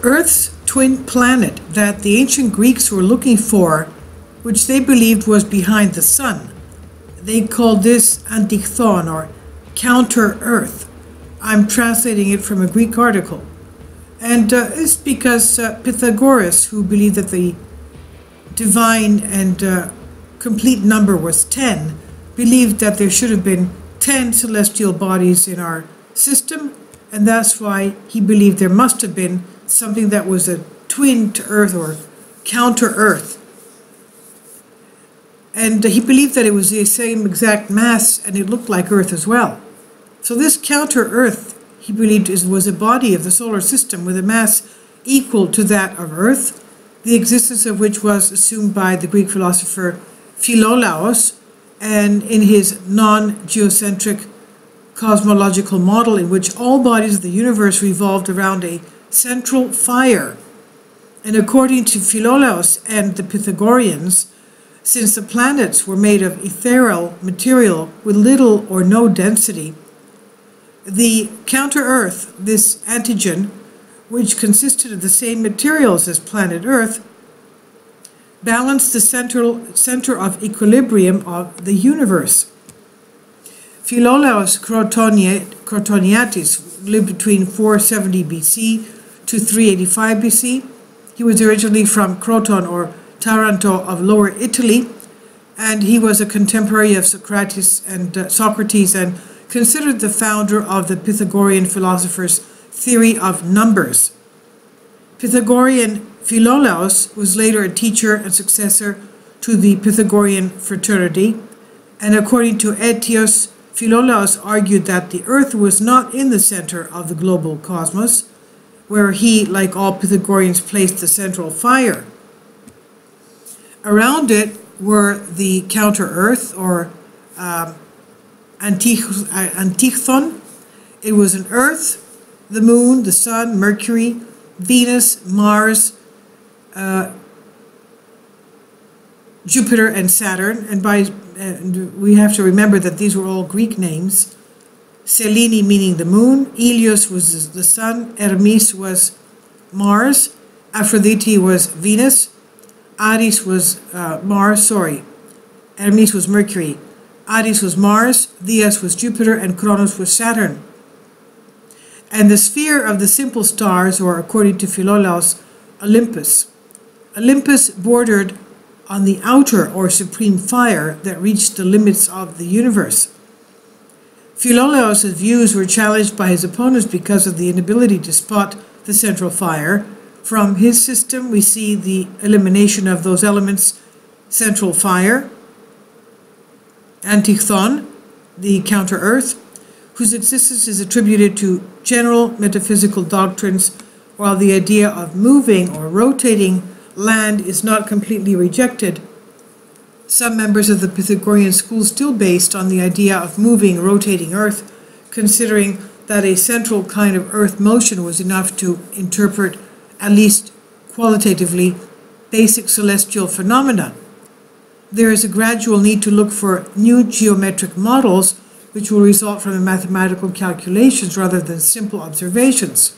Earth's twin planet that the ancient Greeks were looking for, which they believed was behind the sun. They called this antixthon, or counter-Earth. I'm translating it from a Greek article. And it's because Pythagoras, who believed that the divine and complete number was 10, believed that there should have been 10 celestial bodies in our system, and that's why he believed there must have been something that was a twin to Earth or counter-Earth. And he believed that it was the same exact mass and it looked like Earth as well. So this counter-Earth, he believed, was a body of the solar system with a mass equal to that of Earth, the existence of which was assumed by the Greek philosopher Philolaos, and in his non-geocentric cosmological model in which all bodies of the universe revolved around a central fire. And according to Philolaos and the Pythagoreans, since the planets were made of ethereal material with little or no density, the counter-Earth, this antigen, which consisted of the same materials as planet Earth, balanced the center of equilibrium of the universe. Philolaos Crotoniatis lived between 470 BC to 385 BC. He was originally from Croton or Taranto of Lower Italy, and he was a contemporary of Socrates and considered the founder of the Pythagorean philosophers' theory of numbers. Pythagorean Philolaos was later a teacher and successor to the Pythagorean fraternity, and according to Etios, Philolaos argued that the Earth was not in the center of the global cosmos, where he, like all Pythagoreans, placed the central fire. Around it were the counter-Earth, or antixthon. It was an Earth, the Moon, the Sun, Mercury, Venus, Mars, Jupiter, and Saturn. And we have to remember that these were all Greek names. Selene meaning the Moon, Helios was the Sun, Hermes was Mars, Aphrodite was Venus, Ares was Hermes was Mercury, Ares was Mars, Dias was Jupiter, and Kronos was Saturn. And the sphere of the simple stars, or according to Philolaos, Olympus. Olympus bordered on the outer or supreme fire that reached the limits of the universe. Philolaos' views were challenged by his opponents because of the inability to spot the central fire. From his system, we see the elimination of those elements: central fire, antixthon, the counter-Earth, whose existence is attributed to general metaphysical doctrines, while the idea of moving or rotating land is not completely rejected. Some members of the Pythagorean school still based on the idea of moving, rotating Earth, considering that a central kind of Earth motion was enough to interpret, at least qualitatively, basic celestial phenomena. There is a gradual need to look for new geometric models which will result from the mathematical calculations rather than simple observations,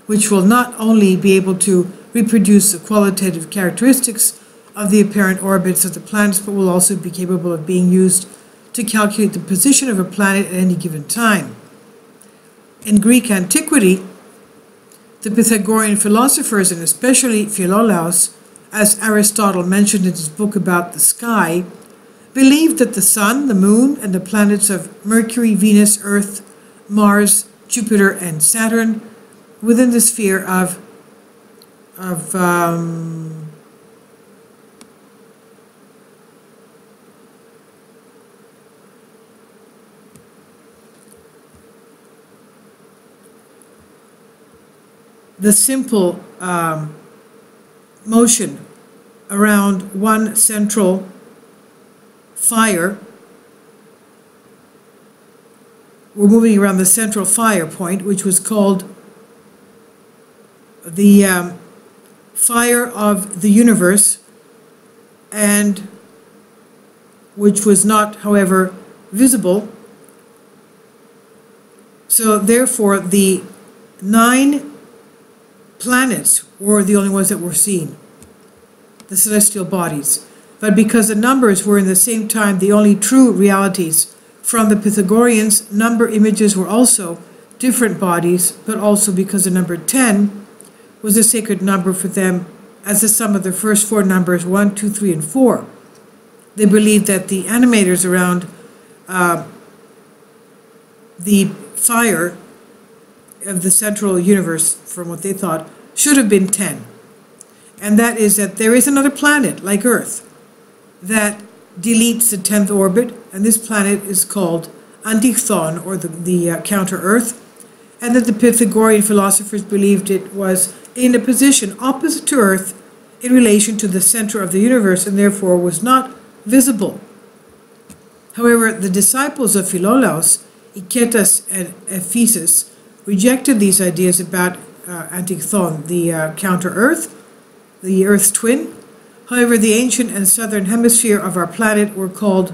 which will not only be able to reproduce the qualitative characteristics of the apparent orbits of the planets, but will also be capable of being used to calculate the position of a planet at any given time. In Greek antiquity, the Pythagorean philosophers, and especially Philolaos, as Aristotle mentioned in his book about the sky, believed that the Sun, the Moon, and the planets of Mercury, Venus, Earth, Mars, Jupiter, and Saturn within the sphere of the simple motion around one central fire. We're moving around the central fire point, which was called the fire of the universe, and which was not, however, visible. So therefore, the 9 planets were the only ones that were seen, the celestial bodies. But because the numbers were in the same time the only true realities from the Pythagoreans, number images were also different bodies, but also because the number 10 was a sacred number for them as the sum of the first four numbers 1, 2, 3, and 4. They believed that the animators around the fire of the central universe, from what they thought, should have been 10. And that is that there is another planet, like Earth, that deletes the 10th orbit, and this planet is called antixthon, or the counter-Earth, and that the Pythagorean philosophers believed it was in a position opposite to Earth in relation to the center of the universe, and therefore was not visible. However, the disciples of Philolaus, Iketas and Ephesus, rejected these ideas about antixthon, the counter-Earth, the Earth's twin. However, the ancient and southern hemisphere of our planet were called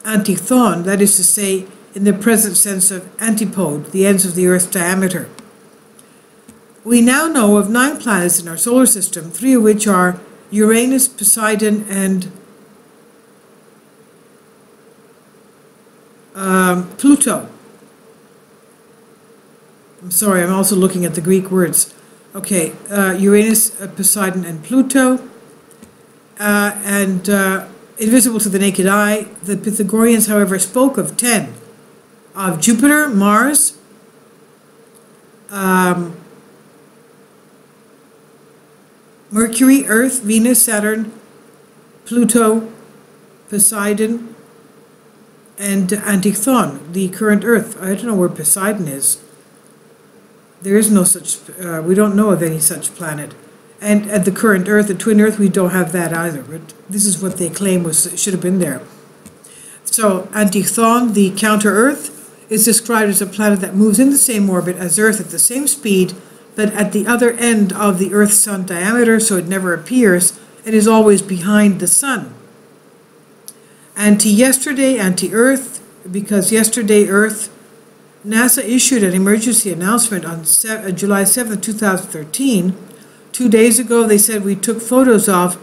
antixthon, that is to say, in the present sense of antipode, the ends of the Earth's diameter. We now know of 9 planets in our solar system, 3 of which are Uranus, Poseidon, and Pluto. I'm sorry, I'm also looking at the Greek words. Okay, Uranus, Poseidon, and Pluto. And invisible to the naked eye. The Pythagoreans, however, spoke of 10. Of Jupiter, Mars, Mercury, Earth, Venus, Saturn, Pluto, Poseidon, and antixthon, the current Earth. I don't know where Poseidon is. There is no such, we don't know of any such planet. And at the current Earth, the twin Earth, we don't have that either. But this is what they claim should have been there. So antixthon, the counter-Earth, is described as a planet that moves in the same orbit as Earth at the same speed, but at the other end of the Earth-Sun diameter, so it never appears, and is always behind the Sun. Anti-yesterday, anti-Earth, because yesterday Earth, NASA issued an emergency announcement on July 7, 2013. 2 days ago, they said we took photos of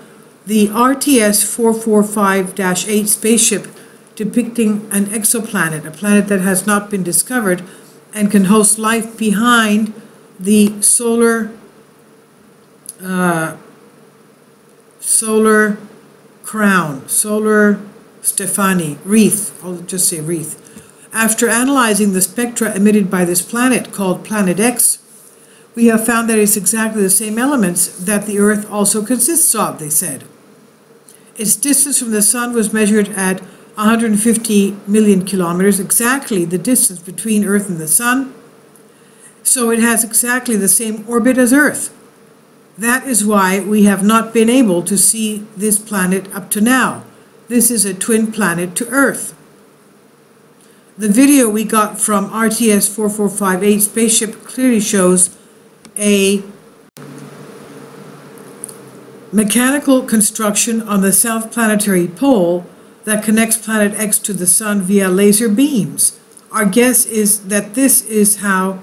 the Rts-445-8 spaceship depicting an exoplanet, a planet that has not been discovered and can host life behind the solar crown, solar Stephani, wreath, I'll just say wreath. After analyzing the spectra emitted by this planet, called Planet X, we have found that it's exactly the same elements that the Earth also consists of, they said. Its distance from the Sun was measured at 150 million kilometers, exactly the distance between Earth and the Sun. So it has exactly the same orbit as Earth. That is why we have not been able to see this planet up to now. This is a twin planet to Earth. The video we got from Rts-445-8 spaceship clearly shows a mechanical construction on the south planetary pole that connects Planet X to the Sun via laser beams. Our guess is that this is how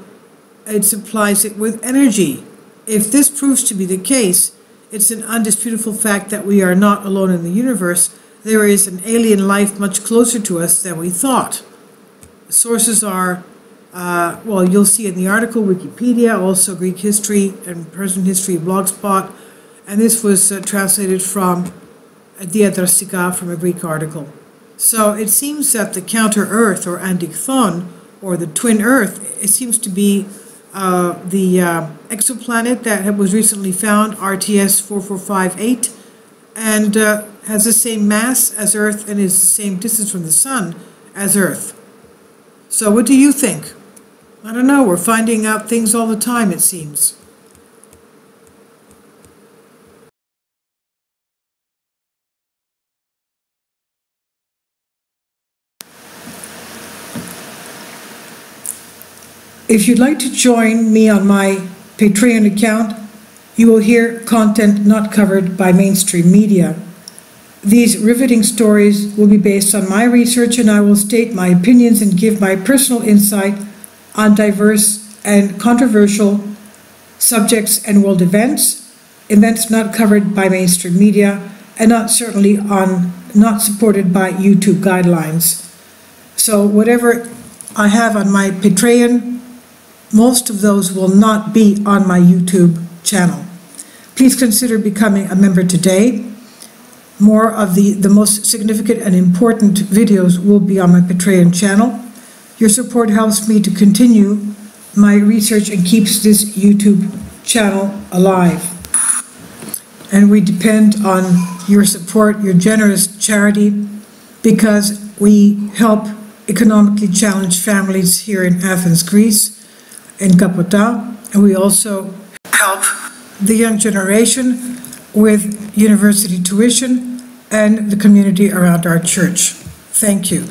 it supplies it with energy. If this proves to be the case, it's an undisputable fact that we are not alone in the universe. There is an alien life much closer to us than we thought. The sources are, well, you'll see in the article, Wikipedia, also Greek history and Persian history, Blogspot, and this was translated from Diadrastika, from a Greek article. So it seems that the counter-Earth, or antixthon, or the twin Earth, it seems to be the exoplanet that was recently found, Rts-445-8, and has the same mass as Earth and is the same distance from the Sun as Earth. So what do you think? I don't know, we're finding out things all the time, it seems. If you'd like to join me on my Patreon account, you will hear content not covered by mainstream media. These riveting stories will be based on my research, and I will state my opinions and give my personal insight on diverse and controversial subjects and world events not covered by mainstream media, and not supported by YouTube guidelines. So whatever I have on my Patreon, most of those will not be on my YouTube channel. Please consider becoming a member today. More of the most significant and important videos will be on my Patreon channel. Your support helps me to continue my research and keeps this YouTube channel alive. And we depend on your support, your generous charity, because we help economically challenged families here in Athens, Greece, in Kapota, and we also help the young generation with university tuition and the community around our church. Thank you.